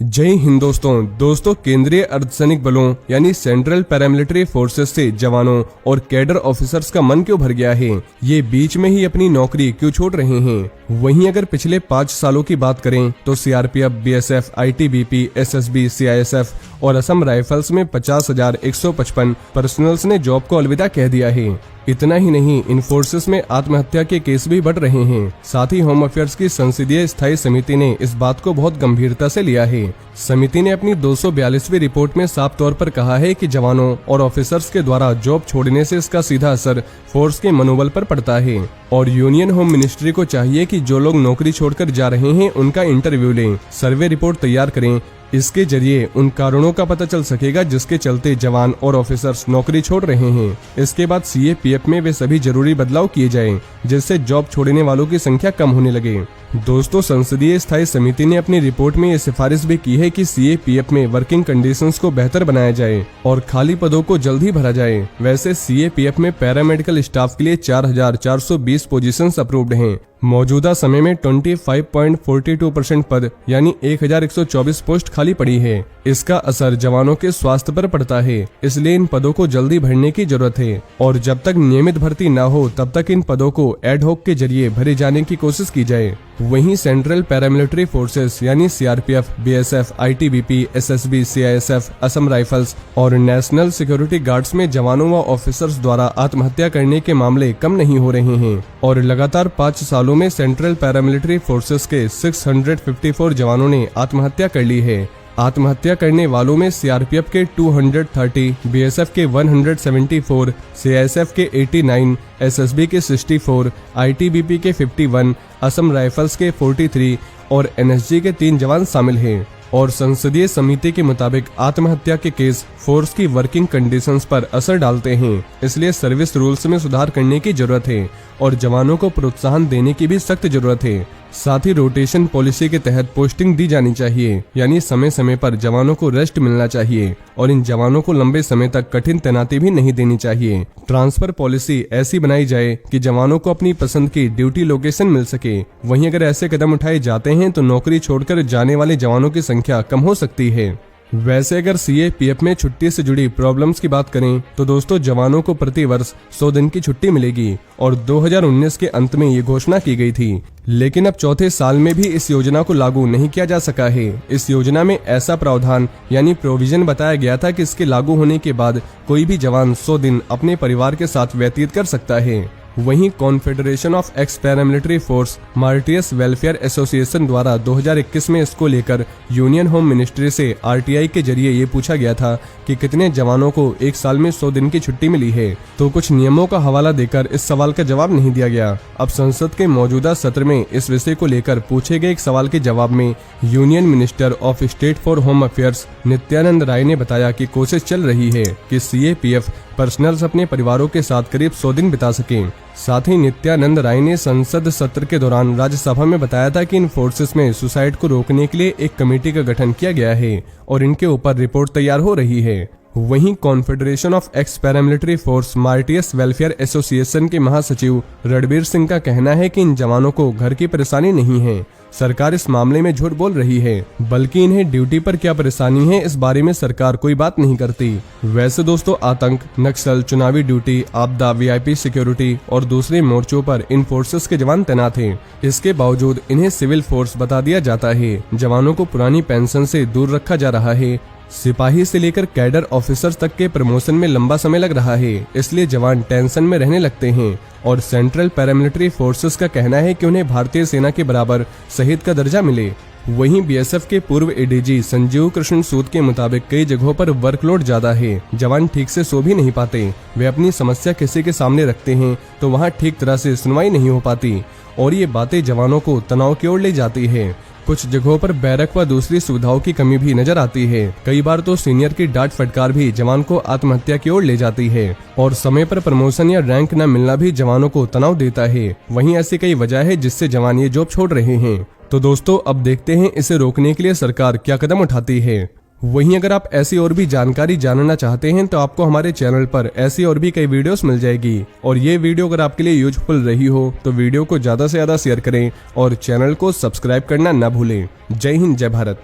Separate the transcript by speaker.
Speaker 1: जय हिंद दोस्तों केंद्रीय अर्धसैनिक बलों यानी सेंट्रल पैरामिलिट्री फोर्सेस से जवानों और कैडर ऑफिसर्स का मन क्यों भर गया है। ये बीच में ही अपनी नौकरी क्यों छोड़ रहे हैं। वहीं अगर पिछले 5 सालों की बात करें तो CRPF, BSF, ITBP, SSB, CISF और असम राइफल्स में 50,155 पर्सनल्स ने जॉब को अलविदा कह दिया है। इतना ही नहीं, इन फोर्सेस में आत्महत्या के केस भी बढ़ रहे हैं। साथ ही होम अफेयर्स की संसदीय स्थायी समिति ने इस बात को बहुत गंभीरता से लिया है। समिति ने अपनी 242वीं रिपोर्ट में साफ तौर पर कहा है कि जवानों और ऑफिसर्स के द्वारा जॉब छोड़ने से इसका सीधा असर फोर्स के मनोबल पर पड़ता है और यूनियन होम मिनिस्ट्री को चाहिए कि जो लोग नौकरी छोड़कर जा रहे हैं उनका इंटरव्यू लें, सर्वे रिपोर्ट तैयार करें। इसके जरिए उन कारणों का पता चल सकेगा जिसके चलते जवान और ऑफिसर्स नौकरी छोड़ रहे हैं। इसके बाद सीएपीएफ में वे सभी जरूरी बदलाव किए जाएं, जिससे जॉब छोड़ने वालों की संख्या कम होने लगे। दोस्तों, संसदीय स्थायी समिति ने अपनी रिपोर्ट में ये सिफारिश भी की है कि सीएपीएफ में वर्किंग कंडीशंस को बेहतर बनाया जाए और खाली पदों को जल्द ही भरा जाए। वैसे सीएपीएफ में पैरामेडिकल स्टाफ के लिए 4,420 पोजीशंस अप्रूव्ड हैं। मौजूदा समय में 25.42% पद यानी 1,124 पोस्ट खाली पड़ी है। इसका असर जवानों के स्वास्थ्य पर पड़ता है, इसलिए इन पदों को जल्दी भरने की जरूरत है और जब तक नियमित भर्ती न हो तब तक इन पदों को एडहॉक के जरिए भरे जाने की कोशिश की जाए। वहीं सेंट्रल पैरामिलिट्री फोर्सेस यानी CRPF, BSF, ITBP, SSB, CISF, Assam rifles और नेशनल सिक्योरिटी गार्ड्स में जवानों व ऑफिसर्स द्वारा आत्महत्या करने के मामले कम नहीं हो रहे हैं और लगातार 5 सालों में सेंट्रल पैरामिलिट्री फोर्सेस के 654 जवानों ने आत्महत्या कर ली है। आत्महत्या करने वालों में सीआरपीएफ के 230, बीएसएफ के 174, सीआईएसएफ के 89, एसएसबी के 64, आईटीबीपी के 51, असम राइफल्स के 43 और एनएसजी के 3 जवान शामिल हैं। और संसदीय समिति के मुताबिक आत्महत्या के केस फोर्स की वर्किंग कंडीशंस पर असर डालते हैं, इसलिए सर्विस रूल्स में सुधार करने की जरूरत है और जवानों को प्रोत्साहन देने की भी सख्त जरूरत है। साथ ही रोटेशन पॉलिसी के तहत पोस्टिंग दी जानी चाहिए, यानी समय समय पर जवानों को रेस्ट मिलना चाहिए और इन जवानों को लंबे समय तक कठिन तैनाती भी नहीं देनी चाहिए। ट्रांसफर पॉलिसी ऐसी बनाई जाए कि जवानों को अपनी पसंद की ड्यूटी लोकेशन मिल सके। वहीं अगर ऐसे कदम उठाए जाते हैं तो नौकरी छोड़कर जाने वाले जवानों की संख्या कम हो सकती है। वैसे अगर सीएपीएफ में छुट्टी से जुड़ी प्रॉब्लम्स की बात करें तो दोस्तों, जवानों को प्रति वर्ष 100 दिन की छुट्टी मिलेगी और 2019 के अंत में ये घोषणा की गई थी, लेकिन अब चौथे साल में भी इस योजना को लागू नहीं किया जा सका है। इस योजना में ऐसा प्रावधान यानी प्रोविजन बताया गया था कि इसके लागू होने के बाद कोई भी जवान 100 दिन अपने परिवार के साथ व्यतीत कर सकता है। वहीं confederation of x paramilitary force martyrs welfare association द्वारा 2021 में इसको लेकर यूनियन होम मिनिस्ट्री से आरटीआई के जरिए ये पूछा गया था कि कितने जवानों को एक साल में 100 दिन की छुट्टी मिली है, तो कुछ नियमों का हवाला देकर इस सवाल का जवाब नहीं दिया गया। अब संसद के मौजूदा सत्र में इस विषय को लेकर पूछे गए एक सवाल के जवाब में union minister of state for home affairs Nityanand Rai ने बताया कि कोशिश चल रही है कि सीएपीएफ पर्सनल्स अपने परिवारों के साथ करीब 100 दिन बिता सकें। साथ ही नित्यानंद राय ने संसद सत्र के दौरान राज्यसभा में बताया था कि इन फोर्सेस में सुसाइड को रोकने के लिए एक कमेटी का गठन किया गया है और इनके ऊपर रिपोर्ट तैयार हो रही है। वहीं confederation of x paramilitary force martyrs welfare association के महासचिव रणबीर सिंह का कहना है कि इन जवानों को घर की परेशानी नहीं है, सरकार इस मामले में झूठ बोल रही है, बल्कि इन्हें ड्यूटी पर क्या परेशानी है इस बारे में सरकार कोई बात नहीं करती। वैसे दोस्तों, आतंक, नक्सल, चुनावी ड्यूटी, आपदा, वीआईपी सिक्योरिटी और दूसरे मोर्चों पर इन फोर्सेस के जवान तैनात हैं। इसके बावजूद इन्हें सिविल फोर्स बता दिया जाता है। जवानों को पुरानी पेंशन से दूर रखा जा रहा है। सिपाही से लेकर कैडर ऑफिसर्स तक के प्रमोशन में लंबा समय लग रहा है, इसलिए जवान टेंशन में रहने लगते हैं और सेंट्रल पैरामिलिट्री फोर्सेस का कहना है कि उन्हें भारतीय सेना के बराबर शहीद का दर्जा मिले। वहीं बीएसएफ के पूर्व एडीजी संजीव कृष्ण सूद के मुताबिक कई जगहों पर वर्कलोड ज्यादा है, जवान ठीक से सो भी नहीं पाते। वे अपनी समस्या किसी के सामने रखते हैं तो वहां ठीक तरह से सुनवाई नहीं हो पाती और ये बातें जवानों को तनाव की ओर ले जाती है। कुछ जगहों पर बैरक व दूसरी सुविधाओं की कमी भी नजर आती है। कई बार तो सीनियर की डांट फटकार भी जवान को आत्महत्या की ओर ले जाती है और समय पर प्रमोशन या रैंक न मिलना भी जवानों को तनाव देता है। वहीं ऐसी कई वजह है जिससे जवान ये जॉब छोड़ रहे हैं। तो दोस्तों, अब देखते हैं इसे रोकने के लिए सरकार क्या कदम उठाती है। वहीं अगर आप ऐसी और भी जानकारी जानना चाहते हैं तो आपको हमारे चैनल पर ऐसी और भी कई वीडियोस मिल जाएगी और ये वीडियो अगर आपके लिए यूजफुल रही हो तो वीडियो को ज्यादा से ज्यादा शेयर करें और चैनल को सब्सक्राइब करना न भूलें। जय हिंद, जय भारत।